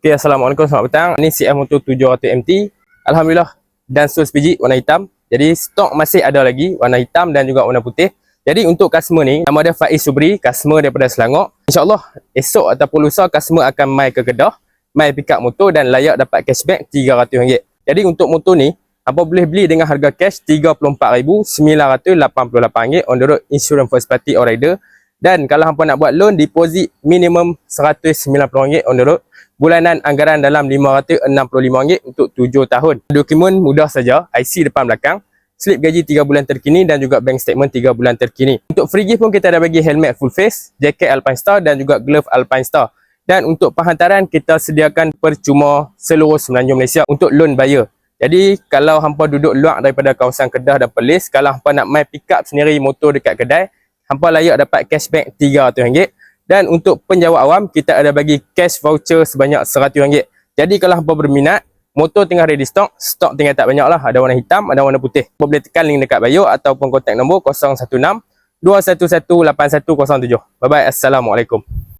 Okay, Assalamualaikum, selamat petang. Ini CF Motor 700 MT. Alhamdulillah, Dansus biji warna hitam. Jadi stok masih ada lagi warna hitam dan juga warna putih. Jadi untuk customer ni, nama dia Faiz Subri, customer daripada Selangor. InsyaAllah esok ataupun lusa customer akan mai ke Kedah, mai pick up motor dan layak dapat cashback RM300. Jadi untuk motor ni, apa boleh beli dengan harga cash RM34,988 on the road, insurance first party or rider. Dan kalau hampa nak buat loan, deposit minimum RM190 on the road. Bulanan anggaran dalam RM565 untuk 7 tahun. Dokumen mudah saja, IC depan belakang, slip gaji 3 bulan terkini dan juga bank statement 3 bulan terkini. Untuk free gift pun kita ada bagi helmet full face, jaket Alpine Star dan juga glove Alpine Star. Dan untuk penghantaran kita sediakan percuma seluruh Semenanjung Malaysia untuk loan buyer. Jadi kalau hampa duduk luar daripada kawasan Kedah dan Perlis, kalau hampa nak mai pick up sendiri motor dekat kedai, hampa layak dapat cashback RM300. Dan untuk penjawat awam, kita ada bagi cash voucher sebanyak RM100. Jadi kalau hampa berminat, motor tengah ready stock, stok tinggal tak banyak lah. Ada warna hitam, ada warna putih. Hampa boleh tekan link dekat bio ataupun kontak nombor 016 211 8107. Bye bye, Assalamualaikum.